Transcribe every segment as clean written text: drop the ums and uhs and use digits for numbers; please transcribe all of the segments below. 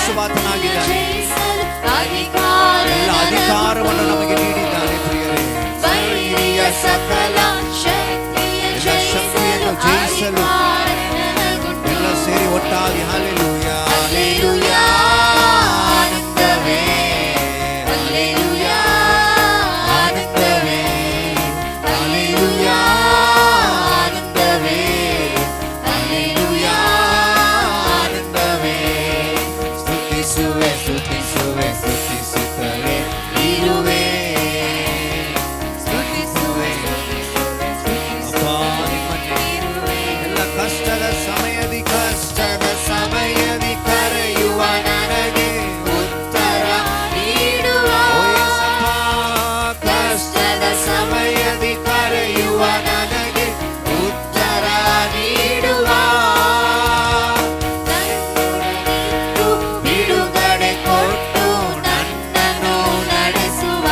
ಜಯಿಸುವಾತನಾಗಿದ್ದಾನೆ. ಎಲ್ಲ ಅಧಿಕಾರವನ್ನು ನಮಗೆ ನೀಡಿದ್ದಾನೆ ಪ್ರಿಯರೇ. ಸಕಲ ಶಕ್ತಿಯನ್ನು ಜಯಿಸಲು ಎಲ್ಲ ಸೇರಿ ಒಟ್ಟಾಗಿ ಹಲ್ಲೆಲೂಯಾ ಹಲ್ಲೆಲೂಯಾ ಆನಂದವೇ, ಹಲ್ಲೆಲೂಯಾ ಆನಂದವೇ, ಹಲ್ಲೆಲೂಯಾ ಆನಂದವೇ, ಹಲ್ಲೆಲೂಯಾ ಆನಂದವೇ. ಸ್ತುತಿಸುವೆ ಸ್ತುತಿಸುವೆ ಸ್ತುತಿಸುತ್ತಲೇ ಇರುವೆ, ಸ್ತುತಿಸುವೆ ಅಪ್ಪಾ ನಿಮ್ಮನ್ನೇ. ಎಲ್ಲ ಕಷ್ಟದ ಸಮಯದಿ ಕರೆಯುವ ನನಗೆ ಉತ್ತರ ನೀಡುವ, ಕಷ್ಟದ ಸಮಯದಿ ಕರೆಯುವ ನನಗೆ ಉತ್ತರ ನೀಡುವ, ಬಿಡುಗಡೆ ಕೊಟ್ಟು ನನ್ನನ್ನು ನಡೆಸುವ,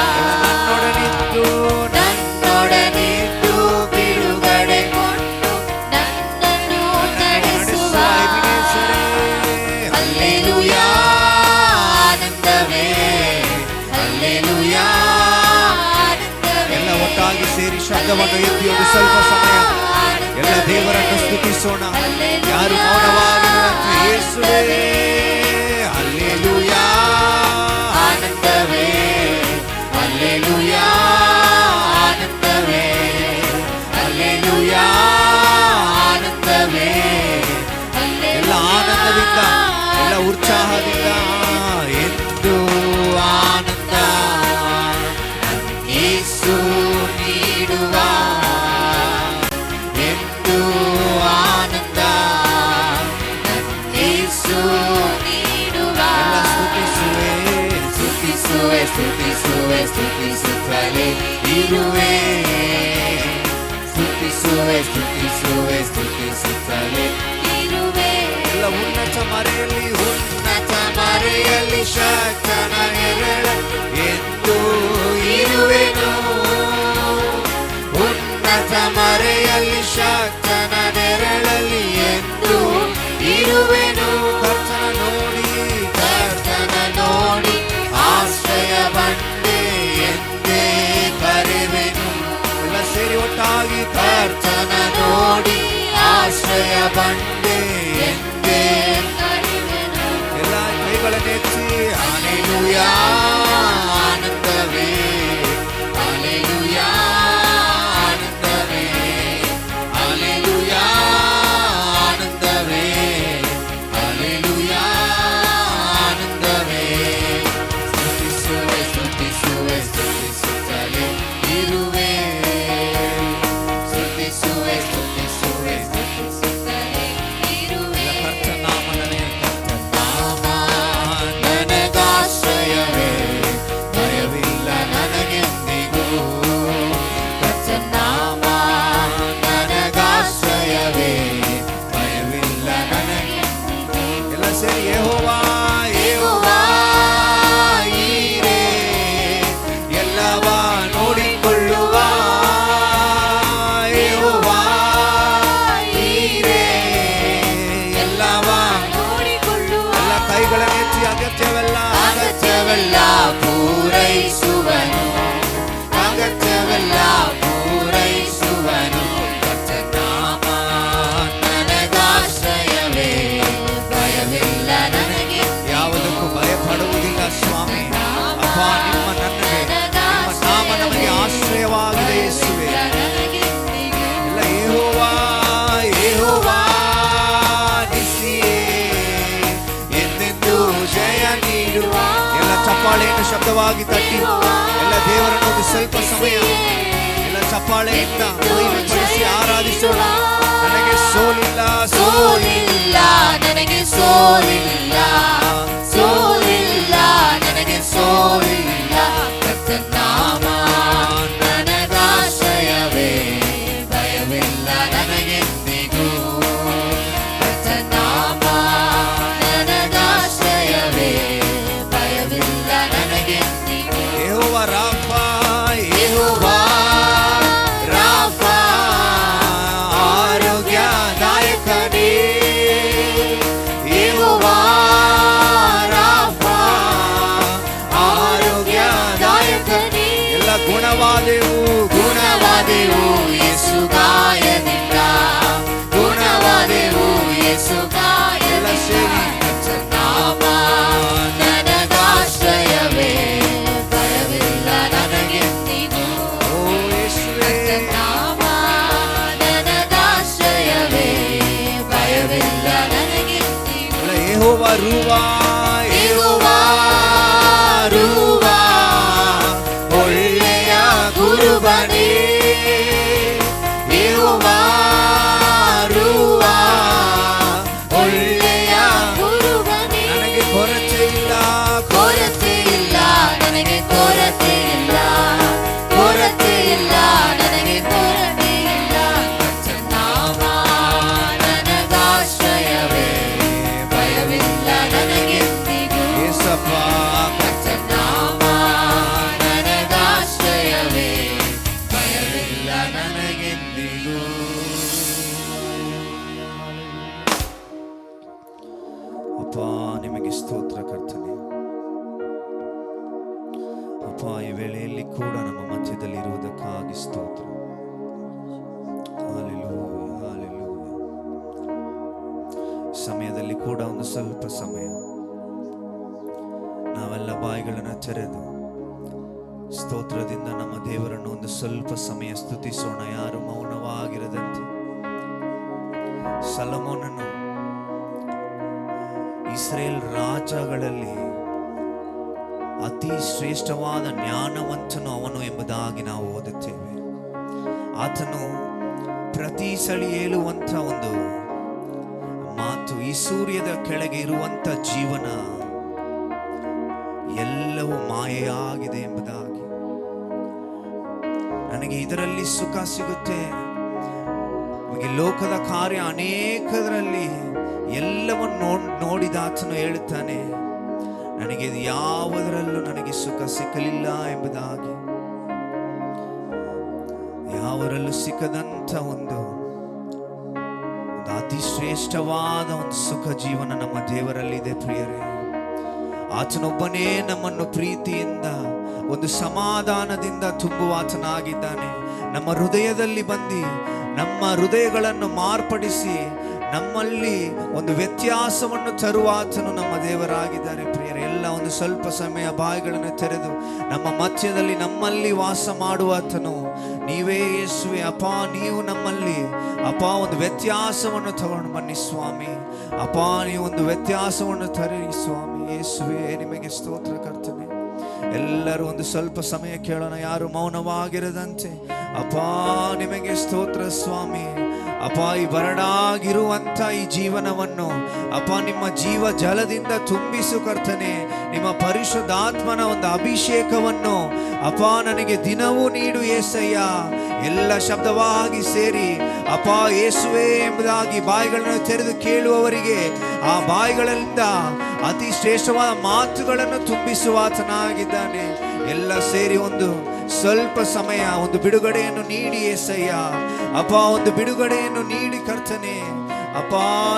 ನನ್ನೊಡನಿದ್ದು ಬಿಡುಗಡೆ ಕೊಟ್ಟು ನನ್ನನ್ನು ನಡೆಸುವ. ಹಲ್ಲೆಲೂಯಾ ಆನಂದವೇ, ಹಲ್ಲೆಲೂಯಾ ಆನಂದವೇ. ಎಲ್ಲ ಒಟ್ಟಾಗಿ ಸೇರಿ ಶಬ್ದವನ್ನು ಎತ್ತಿ ಒಂದು ಸ್ವಲ್ಪ ಸಮಯ ಎಲ್ಲ ದೇವರನ್ನು ಸ್ತುತಿಸೋಣ. ಯಾರು ಮೌನವಾಗಿರುವಂತೆ ಯೇಸುವೇ ಹಲ್ಲೆಲೂಯಾ ಆನಂದವೇ, ಹಲ್ಲೆಲೂಯಾ ಆನಂದವೇ, ಹಲ್ಲೆಲೂಯಾ ಆನಂದವೇ, ಎಲ್ಲ ಆನಂದದಿಂದ ಎಲ್ಲ ಉತ್ಸಾಹದಿಂದ ಎಂದು ಆನಂದ ಯೇಸು ನೀಡುವ, ಎಂದು ಆನಂದ ಯೇಸು ನೀಡುವ. ಎಲ್ಲ ಸ್ತುತಿಸುವೆ ಸ್ತುತಿಸುವೆ ಸ್ತುತಿಸುವೆ ಸ್ತುತಿಸುತ್ತಲೇ ಇರುವೆ, ಸ್ತುತಿಸುವೆ ಸ್ತುತಿಸುವೆ ಸ್ತುತಿಸುತ್ತಲೇ ಇರುವೆ. ಎಲ್ಲ ಉನ್ನತ ಮರೆಯಲ್ಲಿ ಶಕ್ತನ ನೆರಳ ಎಂದು ಇರುವೆನು. ಉನ್ನತ ಮರೆಯಲ್ಲಿ ಶಕ್ತನ ನೆರಳಲ್ಲಿ ಎಂದು ಇರುವೆನು. ಕರ್ತನ ನೋಡಿ ಆಶ್ರಯ ಬಂಡೆ ಎಂದೇ ಕರೆವೆನು. ಎಲ್ಲ ಸೇರಿ ಒಟ್ಟಾಗಿ ಕರ್ತನ ನೋಡಿ ಆಶ್ರಯ ಬಂಡೆ ಎಂದೇ ಕರೆವೆನು. ಎಲ್ಲ ಕೈಗಳನ್ನೆತ್ತಿ ಹಲ್ಲೆಲೂಯಾ ಆನಂದವೇ, ಹಲ್ಲೆಲೂಯಾ ಆನಂದವೇ, ಹಲ್ಲೆಲೂಯಾ ಆನಂದವೇ, ಹಲ್ಲೆಲೂಯಾ ಆನಂದವೇ. ಸ್ತುತಿಸುವೆ ಸ್ತುತಿಸುವೆ ಸ್ತುತಿಸುತ್ತಲೇ ಇರುವೆ, ಸ್ತುತಿಸುವೆ ಸ್ತುತಿಸುವೆ ಸ್ತುತಿಸುತ್ತಲೇ ಇರುವೆ. ಕರ್ತನಾಮ ನನಗಾಶ್ರಯವೇ, ಭಯವಿಲ್ಲ ನನಗೆಂದಿಗೂ. ಕರ್ತನಾಮ ನನಗಾಶ್ರಯವೇ, ಭಯವಿಲ್ಲ ನನಗೆಂದಿಗೂ. ಎಲ್ಲ ಸೇರಿ ಯೆಹೋವಾ ಯೆಹೋವಾ ಈರೇ ಎಲ್ಲವ ನೋಡಿಕೊಳ್ಳುವ, ಯೆಹೋವಾ ಈರೇ ಎಲ್ಲವ ನೋಡಿಕೊಳ್ಳುವ. ಎಲ್ಲ ಕೈಗಳನ್ನೆತ್ತಿ ಅಗತ್ಯವೆಲ್ಲ ಪೂರೈಸುವನು, ಅಗತ್ಯವೆಲ್ಲ ಪೂರೈಸುವನು. ಕರ್ತನಾಮ ನನಗಾಶ್ರಯವೇ, ಭಯವಿಲ್ಲ ನನಗೆ. ಯಾವುದಕ್ಕೂ ಭಯಪಡುವುದಿಲ್ಲ ಸ್ವಾಮಿ. ಅಪ್ಪ ನಿಮ್ಮ ನಾಮ ನಮಗೆ ಆಶ್ರಯವಾಗಿದೆ ಯೇಸುವೆ. ಎಲ್ಲ ಯೆಹೋವಾ ಯೆಹೋವಾ ನಿಸ್ಸಿಯೇ ಎಂದೆಂದೂ ಜಯ ನೀಡುವ. ಎಲ್ಲ ಚಪ್ಪಾಳೆಯನ್ನು ಶಬ್ದವಾಗಿ ತಟ್ಟಿ ಎಲ್ಲ ದೇವರನ್ನು ಒಂದು ಸ್ವಲ್ಪ ಸಮಯ ಎಲ್ಲ ಚಪ್ಪಾಳೆಯಿಂದ ಮಹಿಮೆಪಡಿಸಿ ಆರಾಧಿಸೋಣ. ನನಗೆ ಸೋಲಿಲ್ಲ ಸೋಲಿಲ್ಲ ನನಗೆ, ಸೋಲಿಲ್ಲ ಸೋಲಿಲ್ಲ ನನಗೆ, ಸೋಲಿಲ್ಲ. ಕರ್ತನಾಮ ನನಗಾಶ್ರಯವೇ, ಭಯವಿಲ್ಲ ನನಗೆಂದಿಗೂ. ಕರ್ತನಾಮ ನನಗಾಶ್ರಯವೇ, ಭಯವಿಲ್ಲ ನನಗೆಂದಿಗೂ. ಯೆಹೋವಾ ರಾಫಾ ಯೆಹೋವಾ ರಾಫಾ ಆರೋಗ್ಯದಾಯಕನೇ, ಯೆಹೋವಾ ಯೆಹೋವ ರೂವಾ ಯೆಹೋವಾ ರೂವಾ ಒಳ್ಳೆಯ ಗುರುವನೇ ಯೆಹೋವಾ ರೂವಾ ಒಳ್ಳೆಯ ಗುರುವನೇ ನನಗೆ ಕೊರತೆ ಇಲ್ಲ ಕೊರತೆ ಇಲ್ಲ ನನಗೆ ಕೊರತೆ ಇಲ್ಲ ಕೊರತೆ ಇಲ್ಲ ನನಗೆ ಕೊರತೆ ಇಲ್ಲ ಕರ್ತನಾಮ ನನಗಾಶ್ರಯವೇ ಭಯವಿಲ್ಲ ನನಗೆಂದಿಗೂ ಯೇಸಪ್ಪ ಕರ್ತನಾಮ ನನಗಾಶ್ರಯವೇ ಭಯವಿಲ್ಲ ನನಗೆಂದಿಗೂ ಅಪ್ಪ ನಿಮಗೆ ಸ್ತೋತ್ರ ಕರ್ತನೆ. ಅಪ್ಪ ಈ ವೇಳೆಯಲ್ಲಿ ಕೂಡ ನಮ್ಮ ಮಧ್ಯದಲ್ಲಿ ಇರುವುದಕ್ಕಾಗಿ ಸ್ತೋತ್ರ. Hallelujah hallelujah. ಸಮಯದಲ್ಲಿ ಕೂಡ ಒಂದು ಸ್ವಲ್ಪ ಸಮಯ ನಾವೆಲ್ಲ ಬಾಯಿಗಳನ್ನು ತೆರೆದು ಸ್ತೋತ್ರದಿಂದ ನಮ್ಮ ದೇವರನ್ನು ಒಂದು ಸ್ವಲ್ಪ ಸಮಯ ಸ್ತುತಿಸೋಣ. ಯಾರು ಮೌನವಾಗಿರದಂತೆ. ಸೊಲೊಮೋನನು ಇಸ್ರೇಲ್ ರಾಜಗಳಲ್ಲಿ ಅತಿ ಶ್ರೇಷ್ಠವಾದ ಜ್ಞಾನವಂತನು ಅವನು ಎಂಬುದಾಗಿ ನಾವು ಓದುತ್ತೇವೆ. ಆತನು ಪ್ರತಿ ಸಳಿ ಹೇಳುವಂಥ ಒಂದು ಮಾತು, ಈ ಸೂರ್ಯದ ಕೆಳಗೆ ಇರುವಂಥ ಜೀವನ ಎಲ್ಲವೂ ಮಾಯೆಯಾಗಿದೆ ಎಂಬುದಾಗಿ. ನನಗೆ ಇದರಲ್ಲಿ ಸುಖ ಸಿಗುತ್ತೆ, ನಮಗೆ ಲೋಕದ ಕಾರ್ಯ ಅನೇಕದರಲ್ಲಿ ಎಲ್ಲವನ್ನು ನೋಡಿದ ಆತನು ಹೇಳುತ್ತಾನೆ, ನನಗೆ ಇದು ಯಾವುದರಲ್ಲೂ ನನಗೆ ಸುಖ ಸಿಕ್ಕಲಿಲ್ಲ ಎಂಬುದಾಗಿ. ಯಾವರಲ್ಲೂ ಸಿಕ್ಕದಂಥ ಒಂದು ಅತಿ ಶ್ರೇಷ್ಠವಾದ ಒಂದು ಸುಖ ಜೀವನ ನಮ್ಮ ದೇವರಲ್ಲಿದೆ ಪ್ರಿಯರೇ. ಆತನೊಬ್ಬನೇ ನಮ್ಮನ್ನು ಪ್ರೀತಿಯಿಂದ ಒಂದು ಸಮಾಧಾನದಿಂದ ತುಂಬುವ ಆತನಾಗಿದ್ದಾನೆ. ನಮ್ಮ ಹೃದಯದಲ್ಲಿ ಬಂದು ನಮ್ಮ ಹೃದಯಗಳನ್ನು ಮಾರ್ಪಡಿಸಿ ನಮ್ಮಲ್ಲಿ ಒಂದು ವ್ಯತ್ಯಾಸವನ್ನು ತರುವ ಆತನು ನಮ್ಮ ದೇವರಾಗಿದ್ದಾರೆ ಪ್ರಿಯರೇ. ಎಲ್ಲ ಒಂದು ಸ್ವಲ್ಪ ಸಮಯ ಬಾಯಿಗಳನ್ನು ತೆರೆದು ನಮ್ಮ ಮಧ್ಯದಲ್ಲಿ ನಮ್ಮಲ್ಲಿ ವಾಸ ಮಾಡುವ ಆತನು ನೀವೇ ಯೇಸುವೆ. ಅಪ್ಪ, ನೀವು ನಮ್ಮಲ್ಲಿ ಅಪ್ಪ ಒಂದು ವ್ಯತ್ಯಾಸವನ್ನು ತಗೊಂಡು ಬನ್ನಿ ಸ್ವಾಮಿ. ಅಪ್ಪ, ನೀವು ಒಂದು ವ್ಯತ್ಯಾಸವನ್ನು ತರಿ ಸ್ವಾಮಿ. ಯೇಸುವೆ, ನಿಮಗೆ ಸ್ತೋತ್ರ ಕರ್ತನೆ. ಎಲ್ಲರೂ ಒಂದು ಸ್ವಲ್ಪ ಸಮಯ ಕೇಳೋಣ, ಯಾರು ಮೌನವಾಗಿರದಂತೆ. ಅಪ್ಪ, ನಿಮಗೆ ಸ್ತೋತ್ರ ಸ್ವಾಮಿ. ಅಪ್ಪ, ಈ ಬರಡಾಗಿರುವಂಥ ಈ ಜೀವನವನ್ನು ಅಪ್ಪ ನಿಮ್ಮ ಜೀವ ಜಲದಿಂದ ತುಂಬಿಸು ಕರ್ತನೆ. ನಿಮ್ಮ ಪರಿಶುದ್ಧಾತ್ಮನ ಒಂದು ಅಭಿಷೇಕವನ್ನು ಅಪ್ಪ ನನಗೆ ದಿನವೂ ನೀಡು ಏಸಯ್ಯ. ಎಲ್ಲ ಶಬ್ದವಾಗಿ ಸೇರಿ ಅಪ್ಪ ಯೇಸುವೆ ಎಂಬುದಾಗಿ ಬಾಯಿಗಳನ್ನು ತೆರೆದು ಕೇಳುವವರಿಗೆ ಆ ಬಾಯಿಗಳಿಂದ ಅತಿ ಶ್ರೇಷ್ಠವಾದ ಮಾತುಗಳನ್ನು ತುಂಬಿಸುವ ಆತನಾಗಿದ್ದಾನೆ. ಎಲ್ಲ ಸೇರಿ ಒಂದು ಸ್ವಲ್ಪ ಸಮಯ ಒಂದು ಬಿಡುಗಡೆಯನ್ನು ನೀಡಿ ಏಸಯ್ಯ. ಅಪ್ಪ, ಒಂದು ಬಿಡುಗಡೆಯನ್ನು ನೀಡಿ ಕರ್ತನೆ. ಅಪ್ಪ,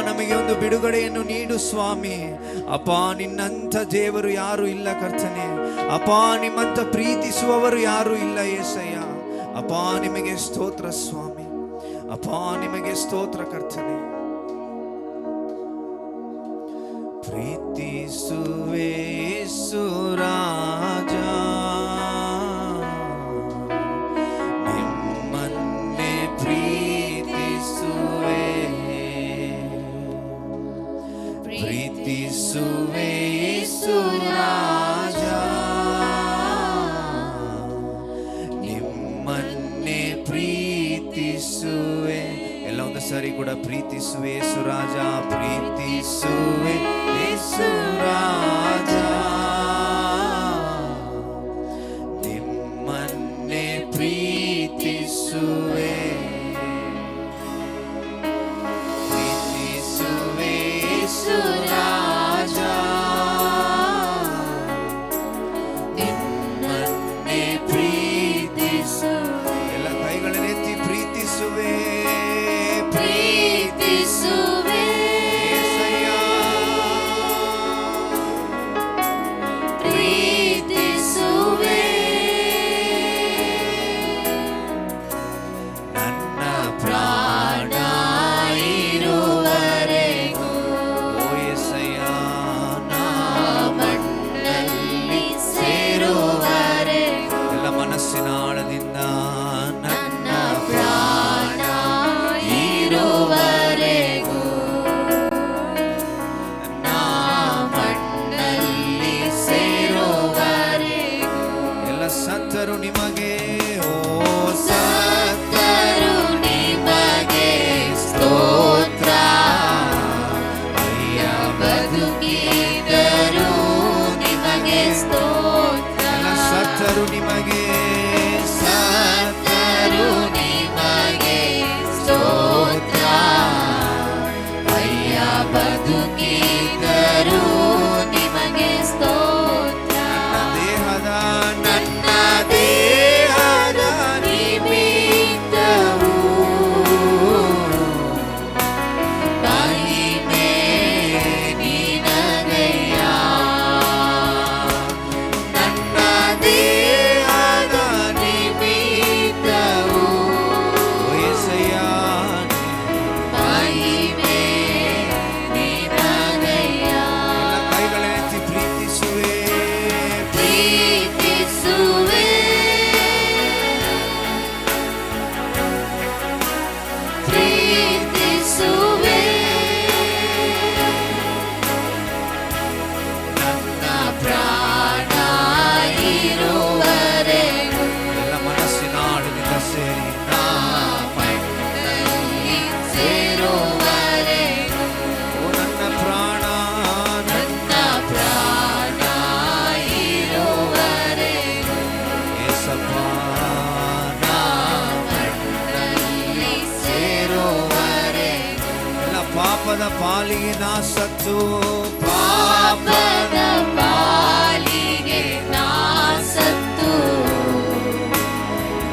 ನಮಗೆ ಒಂದು ಬಿಡುಗಡೆಯನ್ನು ನೀಡು ಸ್ವಾಮಿ. ಅಪ್ಪ, ನಿನ್ನಂಥ ದೇವರು ಯಾರು ಇಲ್ಲ ಕರ್ತನೆ. ಅಪ್ಪ, ನಿಮ್ಮಂಥ ಪ್ರೀತಿಸುವವರು ಯಾರು ಇಲ್ಲ ಏಸಯ್ಯ. ಅಪ್ಪ, ನಿಮಗೆ ಸ್ತೋತ್ರ ಸ್ವಾಮಿ. ಅಪ್ಪ, ನಿಮಗೆ ಸ್ತೋತ್ರ ಕರ್ತನೆ. ಪ್ರೀತಿಸುವೆ ಯೇಸು ರಾಜ, ನಿಮ್ಮನ್ನೇ ಪ್ರೀತಿಸುವೆ. ಪ್ರೀತಿಸುವೆ ಯೇಸು ರಾಜ, ನಿಮ್ಮನ್ನೇ ಪ್ರೀತಿಸುವೆ. ಎಲ್ಲ ಒಂದು ಸರಿ ಕೂಡ ಪ್ರೀತಿಸುವೆ ಯೇಸು ರಾಜ, ಪ್ರೀತಿಸುವೆ ಯೇಸು ರಾಜ, ನಿಮ್ಮನ್ನೇ ಪ್ರೀತಿಸುವೆ. ಪ್ರೀತಿಸುವೆ ಯೇಸು ರಾಜ, ನಿಮ್ಮನ್ನೇ ಪ್ರೀತಿಸುವೆ. ಎಲ್ಲ ಕೈಗಳನ್ನೆತ್ತಿ ಪ್ರೀತಿಸುವೆ. ಪ್ರೀತಿಸುವೆ ಬದುಕಿದರೂ ನಿಮಗೆ ಸ್ತೋತ್ರ, ಸತ್ತರು ನಿಮಗೆ ಸತ್ತರೂ ನಿಮಗೆ ಸ್ತೋತ್ರ. ಅಯ್ಯ ಬದುಕಿದರೂ ನಿಮಗೆ ಸ್ತೋತ್ರ. ದೇಹದ ನನ್ನ ದೇಹದ ನಿಮಿತ್ತವೂ ಮಹಿಮೆ ನಿನಗಯ್ಯ. ನನ್ನ ದೇಹದ ನಿಮಿತ್ತವೂ ವಯಸ್ಸಯ್ಯ ಮಹಿಮೆ ನಿನಗಯ್ಯ. ಎಲ್ಲ ಕೈಗಳೆತ್ತಿ ಪ್ರೀತಿಸುವೆ ಪ್ರೀತಿಸುವೆ, ಪ್ರೀತಿಸುವೆ. ನನ್ನ ಪ್ರಾಣ ಇರುವರೆಗೂ ಎಲ್ಲ ಮನಸ್ಸಿನ ಆಳದಿಂದ ಸೇರಿ ನಾ ಮಣ್ಣಲ್ಲಿ ಸೇರುವರೆಗೂ ಓ ನನ್ನ ಪ್ರಾಣ ನನ್ನ ಪ್ರಾಣ ಇರುವರೆಗೂ ಏಸಪ್ಪ ನಾ ಮಣ್ಣಲ್ಲಿ ಸೇರುವರೆಗೂ ಎಲ್ಲ ಪಾಪದ ಪಾಲಿಗೆ ನಾ ಸತ್ತು ಪಾಪದ ಪಾಲಿಗೆ ನಾ ಸತ್ತು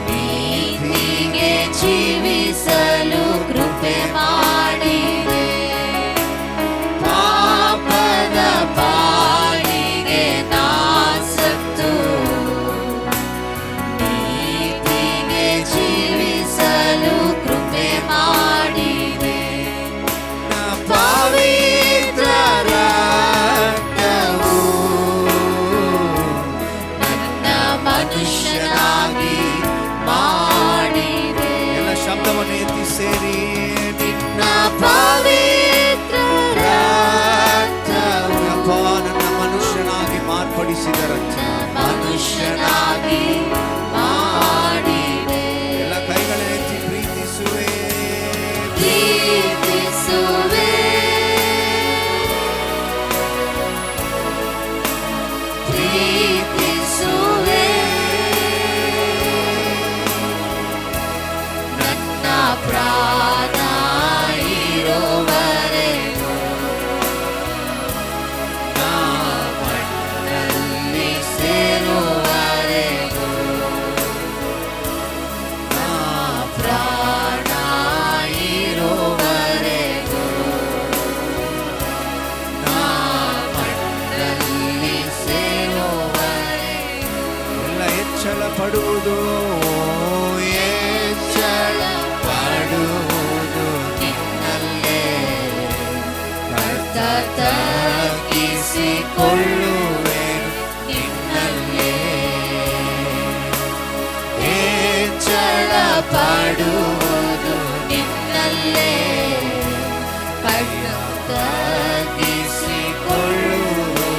ನೀತಿಗೆ ಜೀವಿಸಲು ಕೃಪೆ ಮಾಡಿದೆ. ಪಾಪದ ಪಾಲಿಗೆ ನಾ ಸತ್ತು ನೀತಿಗೆ ಜೀವಿಸಲು ಕೃಪೆ ಮಾಡಿದೆ. ಪವಿತ್ರ ರಕ್ತವು ನನ್ನ ಮನುಷ್ಯನಾಗಿ ಮಾಡಿದೆ. ಎಲ್ಲ ಶಬ್ದವನ್ನು ಎತ್ತಿ ಸೇರಿ ನಿನ್ನ ಪವಿತ್ರ ರಕ್ತವು ಅಪ್ಪ ನನ್ನ ಮನುಷ್ಯನಾಗಿ ಮಾರ್ಪಡಿಸಿದ ರಕ್ತ ಮನುಷ್ಯನಾಗಿ ಮಾಡಿದೆ. ಎಲ್ಲ ಕೈಗಳೆತ್ತಿ ಪ್ರೀತಿಸುವೆ ಪ್ರೀತಿಸುವೆ, ಪ್ರೀತಿಸುವೆ. ನನ್ನ ಪ್ರಾಣ ಇರುವರೆಗೂ ನಾ ಮಣ್ಣಲ್ಲಿ ಸೇರುವರೆಗೂ ನಾ ಪ್ರಾಣ ಇರುವರೆಗೂ ನಾ ಮಣ್ಣಲ್ಲಿ ಸೇರುವರೆಗೂ ಎಲ್ಲ ಹೆಚ್ಚಳ ಪಡುವುದು ಹೆಚ್ಚಳ ಪಡುವುದು ನಿನ್ನಲ್ಲೇ. ಕರ್ತ ತಗ್ಗಿಸಿಕೊಳ್ಳುವೆನು ನಿನ್ನಲ್ಲೇ. ಹೆಚ್ಚಳ ಪಡುವುದು ನಿನ್ನಲ್ಲೇ. ಕರ್ತ ತಗ್ಗಿಸಿಕೊಳ್ಳುವುದು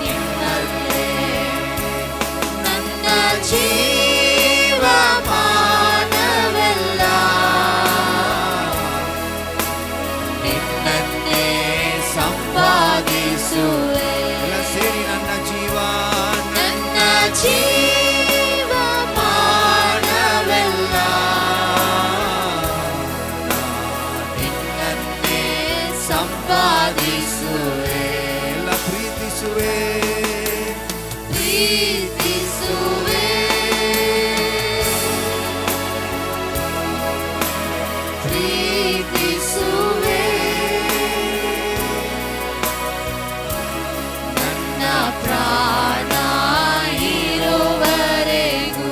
ನಿನ್ನಲ್ಲೇ. ನನ್ನ ಜೀವಮಾನವೆಲ್ಲ ನಿನ್ನನ್ನೇ ಸಂಪಾದಿಸುವೆ. ಎಲ್ಲ ಸೇರಿ ನನ್ನ ಜೀವ ನನ್ನ ಜೀವಮಾನವೆಲ್ಲ ನಿನ್ನನ್ನೇ ಸಂಪಾದಿಸುವೆ. ಎಲ್ಲ ಪ್ರೀತಿಸುವೆ ಪ್ರೀತಿಸುವೆ, ಪ್ರೀತಿಸುವೆ. ನನ್ನ ಪ್ರಾಣ ಇರುವರೆಗೂ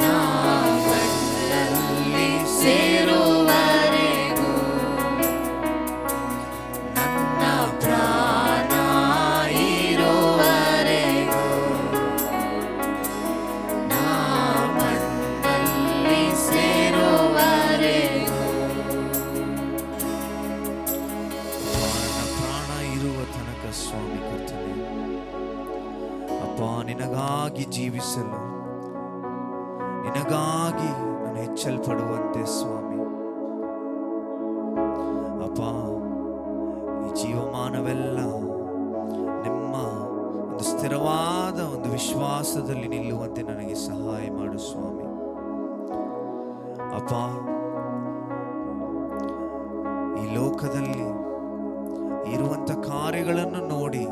ನಾ ಮಣ್ಣಲ್ಲಿ ಸೇರುವರೆಗೂ ನನ್ನ ಪ್ರಾಣ ಇರುವರೆಗೂ ನಾ ಮಣ್ಣಲ್ಲಿ ಸೇರುವರೆಗೂ ನನ್ನ ಪ್ರಾಣ ಇರುವ ತನಕ ಸ್ವಾಮಿ ಕರ್ತನೆ ಅಪ್ಪ ನಿನಗಾಗಿ ಜೀವಿಸಲು ನಿನಗಾಗಿ ನಾನು ಹೆಚ್ಚಲ್ಪಡುವಂತೆ ಸ್ವಾಮಿ ಅಪ್ಪ ನಾವೆಲ್ಲ ನಿಮ್ಮ ಒಂದು ಸ್ಥಿರವಾದ ಒಂದು ವಿಶ್ವಾಸದಲ್ಲಿ ನಿಲ್ಲುವಂತೆ ನನಗೆ ಸಹಾಯ ಮಾಡು ಸ್ವಾಮಿ. ಅಪ್ಪ, ಈ ಲೋಕದಲ್ಲಿ ಇರುವಂತ ಕಾರ್ಯಗಳನ್ನು ನೋಡಿ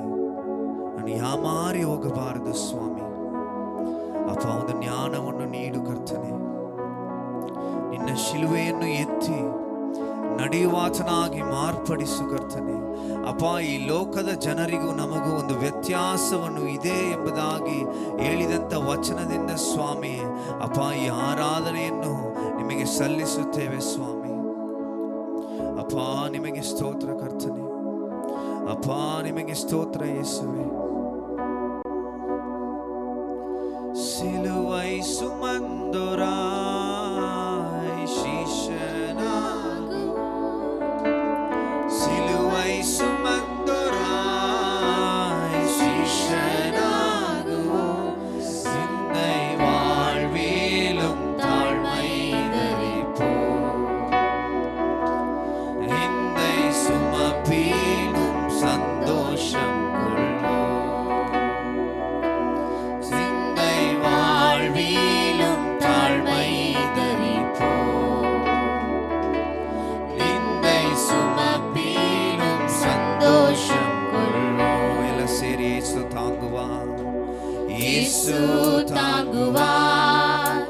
ನಾನು ಯಾಮಾರಿ ಹೋಗಬಾರದು ಸ್ವಾಮಿ. ಅಪ್ಪ, ಒಂದು ಜ್ಞಾನವನ್ನು ನೀಡು ಕರ್ತನೆ. ನಿನ್ನ ಶಿಲುವೆಯನ್ನು ಎತ್ತಿ ನಡೆಯುವಾತನಾಗಿ ಮಾರ್ಪಡಿಸು ಕರ್ತನೆ. ಅಪ್ಪ, ಈ ಲೋಕದ ಜನರಿಗೂ ನಮಗೂ ಒಂದು ವ್ಯತ್ಯಾಸವನ್ನು ಇದೆ ಎಂಬುದಾಗಿ ಹೇಳಿದಂಥ ವಚನದಿಂದ ಸ್ವಾಮಿ, ಅಪ್ಪ, ಈ ಆರಾಧನೆಯನ್ನು ನಿಮಗೆ ಸಲ್ಲಿಸುತ್ತೇವೆ ಸ್ವಾಮಿ. ಅಪ್ಪ, ನಿಮಗೆ ಸ್ತೋತ್ರ ಕರ್ತನೆ. ಅಪ್ಪ, ನಿಮಗೆ ಸ್ತೋತ್ರ ಯೇಸುವೆ. ಸಿಲುವೈ ಸುಮಂದುರಾಯ್ ಶಿಷ್ಯನಾಗು, ಸಿಲುವೈ சுமந்துராய் ಶಿಷ್ಯನಾಗು, சிந்தை வாழ்விலும் தாழ்மை தரிப்போ, நிந்தை சுமப்பிலும் சந்தோஷம் கொள்ளோ, சிந்தை வாழ்விலும் தாழ்மை தரிப்போ, நிந்தை சுமப்பிலும் சந்தோஷம் கொள்ளோ. ಎಲ್ಲ ಸೇರಿ ಯೇಸು தாங்குவார், ಯೇಸು தாங்குவார்,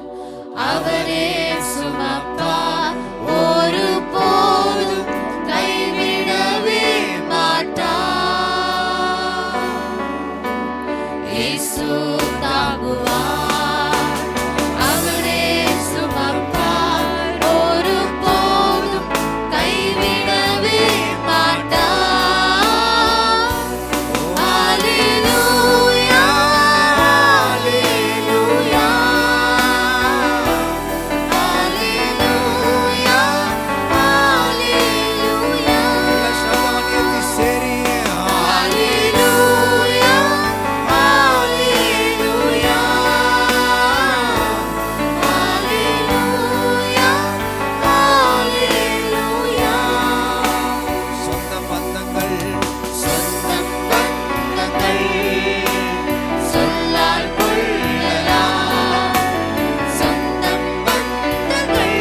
அவரே சுமப்பார், ஒருபோதும் கைவிடவே மாட்டார். இயேசு தாங்குவார், அவரே சுமப்பார், ஒருபோதும் கைவிடவே மாட்டார். ஹல்லேலூயா, ஹல்லேலூயா, ஹல்லேலூயா, ஹல்லேலூயா, ಎಲ್ಲ ಶಬ್ದವನ್ನು ಎತ್ತಿ ಸೇರಿ ஹல்லேலூயா, ஹல்லேலூயா, ஹல்லேலூயா, ஹல்லேலூயா. சொந்த பந்தங்கள் சொந்தம் பந்தங்கள் சொல்லால் கொள்ளலாம், சொந்தம் பந்தங்கள்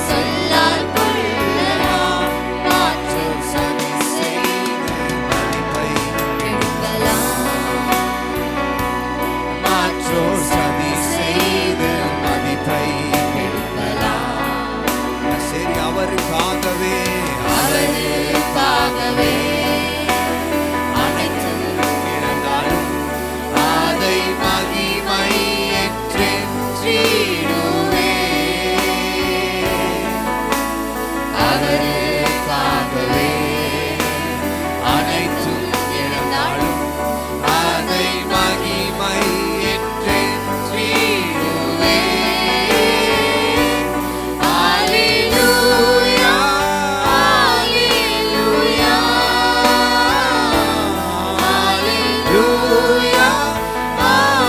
சொல்லால் கொள்ளலாம், மாற்று சதி செய்து மதிப்பை எடுக்கலாம், மாற்றோர் சதி செய்து மதிப்பை எடுக்கலாம். சரி, அவருக்காகவே அவருக்காகவே அனைத்தும் இழந்தாலும் அதை மகிமை என்றென்றிடுவே. அவருக்காகவே அனைத்தும் இழந்தாலும் அதை மகிமை என்றென்றிடுவே. ஹல்லேலூயா, ஹல்லேலூயா, ஹல்லேலூயா,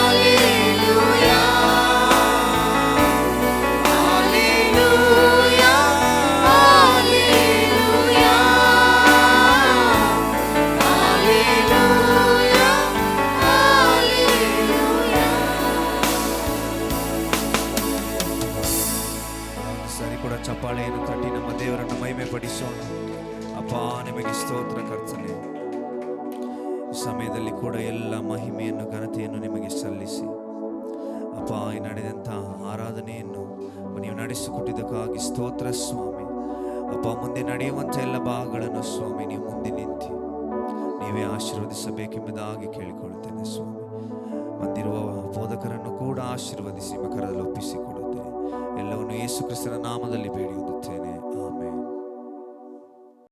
ஹல்லேலூயா, ஹல்லேலூயா, ஹல்லேலூயா, ஹல்லேலூயா, ஹல்லேலூயா. ಸರಿ ಕೂಡ ಚಪ್ಪಾಳೆಯನ್ನು ತಟ್ಟಿ ನಮ್ಮ ದೇವರನ್ನು ಮಹಿಮೆ ಪಡಿಸೋಣ. ಅಪ್ಪ, ನಿಮಗೆ ಸ್ತೋತ್ರ ಕರ್ತನೆ. ಈ ಸಮಯದಲ್ಲಿ ಕೂಡ ಎಲ್ಲ ಮಹಿಮೆಯನ್ನು ಘನತೆಯನ್ನು ನಿಮಗೆ ಸಲ್ಲಿಸಿ ಅಪ್ಪ, ಈ ನಡೆದಂಥ ಆರಾಧನೆಯನ್ನು ನೀವು ನಡೆಸಿಕೊಟ್ಟಿದ್ದಕ್ಕಾಗಿ ಸ್ತೋತ್ರ ಸ್ವಾಮಿ. ಅಪ್ಪ, ಮುಂದೆ ನಡೆಯುವಂಥ ಎಲ್ಲ ಭಾಗಗಳನ್ನು ಸ್ವಾಮಿ ನೀವು ಮುಂದೆ ನಿಂತು ನೀವೇ ಆಶೀರ್ವದಿಸಬೇಕೆಂಬುದಾಗಿ ಕೇಳಿಕೊಳ್ಳುತ್ತೇನೆ ಸ್ವಾಮಿ. ಬಂದಿರುವ ಬೋಧಕರನ್ನು ಕೂಡ ಆಶೀರ್ವದಿಸಿ ಮಕರದಲ್ಲಿ ಒಪ್ಪಿಸಿಕೊಡುತ್ತೇನೆ. ಎಲ್ಲವನ್ನು ಯೇಸು ಕ್ರಿಸ್ತನ ನಾಮದಲ್ಲಿ ಬೇಡಿ ಹೊಂದುತ್ತೇನೆ. ಆಮೆನ್.